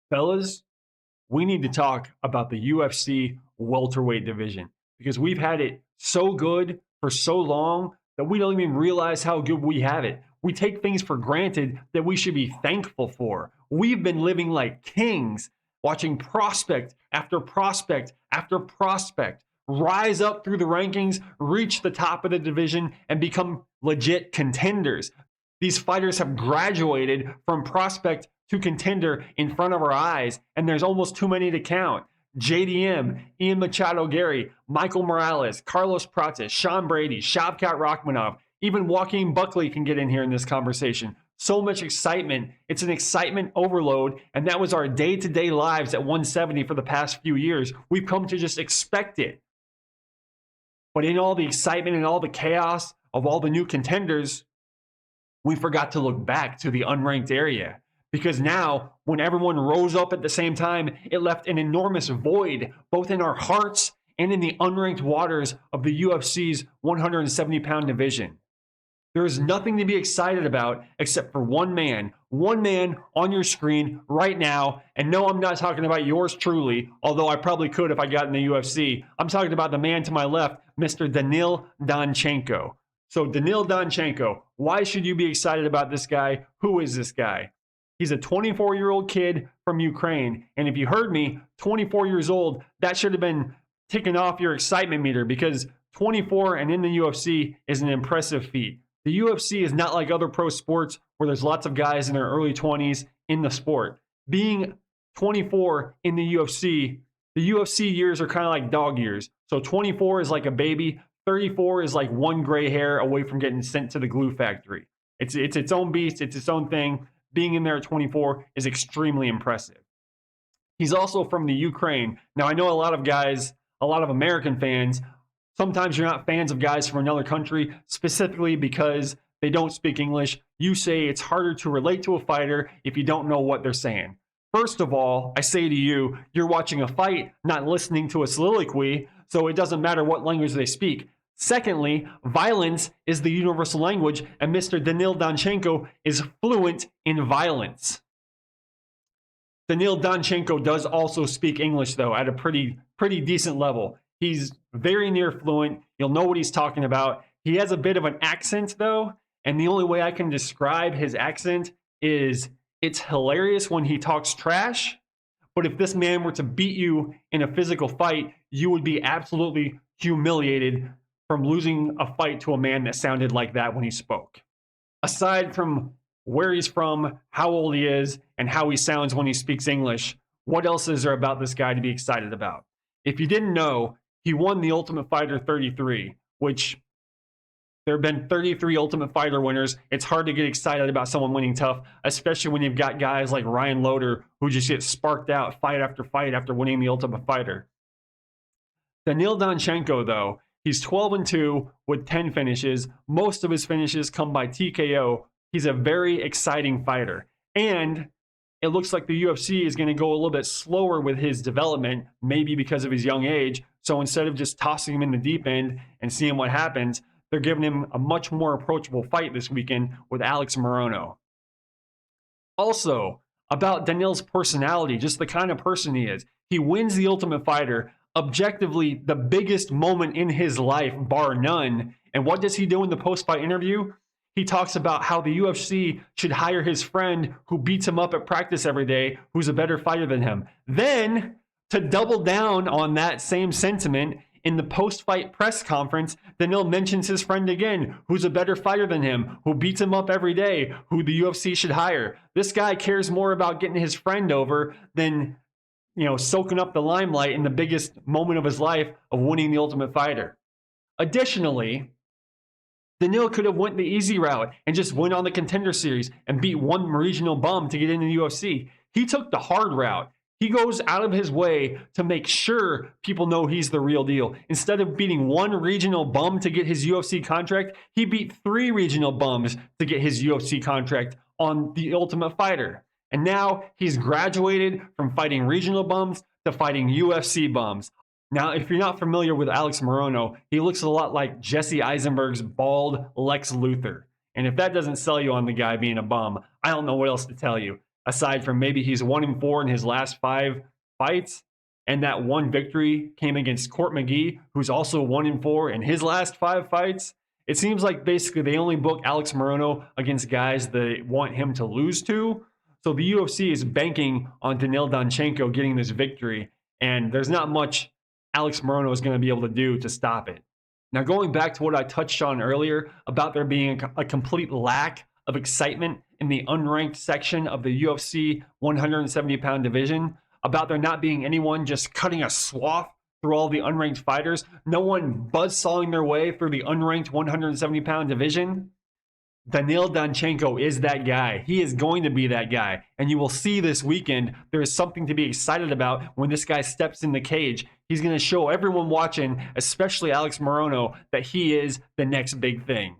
Fellas, we need to talk about the UFC welterweight division because we've had it so good for so long that we don't even realize how good we have it. We take things for granted that we should be thankful for. We've been living like kings, watching prospect after prospect after prospect rise up through the rankings, reach the top of the division, and become legit contenders. These fighters have graduated from prospect to contender in front of our eyes, and there's almost too many to count. JDM, Ian Machado Gary, Michael Morales, Carlos Prates, Sean Brady, Shavkat Rachmanov, even Joaquin Buckley can get in here in this conversation. So much excitement. It's an excitement overload, and that was our day-to-day lives at 170 for the past few years. We've come to just expect it. But in all the excitement and all the chaos of all the new contenders, we forgot to look back to the unranked area. Because now, when everyone rose up at the same time, it left an enormous void, both in our hearts and in the unranked waters of the UFC's 170-pound division. There is nothing to be excited about except for one man on your screen right now. And no, I'm not talking about yours truly, although I probably could if I got in the UFC. I'm talking about the man to my left, Mr. Daniil Donchenko. So Daniil Donchenko, why should you be excited about this guy? Who is this guy? He's a 24-year-old kid from Ukraine. And if you heard me, 24 years old, that should have been ticking off your excitement meter because 24 and in the UFC is an impressive feat. The UFC is not like other pro sports where there's lots of guys in their early 20s in the sport. Being 24 in the UFC years are kind of like dog years. So 24 is like a baby. 34 is like one gray hair away from getting sent to the glue factory. It's its own beast. It's its own thing. Being in there at 24 is extremely impressive. He's also from the Ukraine. Now, I know a lot of American fans, sometimes you're not fans of guys from another country, specifically because they don't speak English. You say it's harder to relate to a fighter if you don't know what they're saying. First of all, I say to you, you're watching a fight, not listening to a soliloquy, so it doesn't matter what language they speak. Secondly, violence is the universal language, and Mr. Daniil Donchenko is fluent in violence. Daniil Donchenko does also speak English, though, at a pretty decent level. He's very near fluent. You'll know what he's talking about. He has a bit of an accent, though, and the only way I can describe his accent is it's hilarious when he talks trash, but if this man were to beat you in a physical fight, you would be absolutely humiliated from losing a fight to a man that sounded like that when he spoke. Aside from where he's from, how old he is, and how he sounds when he speaks English, what else is there about this guy to be excited about? If you didn't know, he won the Ultimate Fighter 33, which there have been 33 Ultimate Fighter winners. It's hard to get excited about someone winning tough, especially when you've got guys like Ryan Loder who just get sparked out fight after winning the Ultimate Fighter. Daniil Donchenko, though, he's 12-2 with 10 finishes. Most of his finishes come by TKO. He's a very exciting fighter. And it looks like the UFC is going to go a little bit slower with his development, maybe because of his young age. So instead of just tossing him in the deep end and seeing what happens, they're giving him a much more approachable fight this weekend with Alex Morono. Also, about Daniil's personality, just the kind of person he is. He wins the Ultimate Fighter, objectively the biggest moment in his life, bar none. And what does he do in the post-fight interview? He talks about how the UFC should hire his friend who beats him up at practice every day, who's a better fighter than him. Then, to double down on that same sentiment, in the post-fight press conference, Daniil mentions his friend again, who's a better fighter than him, who beats him up every day, who the UFC should hire. This guy cares more about getting his friend over than, soaking up the limelight in the biggest moment of his life of winning the Ultimate Fighter. Additionally, Daniil could have went the easy route and just went on the Contender Series and beat one regional bum to get into the UFC. He took the hard route. He goes out of his way to make sure people know he's the real deal. Instead of beating one regional bum to get his UFC contract, he beat 3 regional bums to get his UFC contract on the Ultimate Fighter. And now he's graduated from fighting regional bums to fighting UFC bums. Now, if you're not familiar with Alex Morono, he looks a lot like Jesse Eisenberg's bald Lex Luthor. And if that doesn't sell you on the guy being a bum, I don't know what else to tell you. aside from maybe he's 1-4 in his last 5 fights. And that one victory came against Court McGee, who's also 1-4 in his last 5 fights. It seems like basically they only book Alex Morono against guys they want him to lose to. So the UFC is banking on Daniil Donchenko getting this victory, and there's not much Alex Morono is going to be able to do to stop it. Now, going back to what I touched on earlier about there being a complete lack of excitement in the unranked section of the UFC 170-pound division, about there not being anyone just cutting a swath through all the unranked fighters, no one buzzsawing their way through the unranked 170-pound division. Daniil Donchenko is that guy. He is going to be that guy. And you will see this weekend, there is something to be excited about when this guy steps in the cage. He's going to show everyone watching, especially Alex Morono, that he is the next big thing.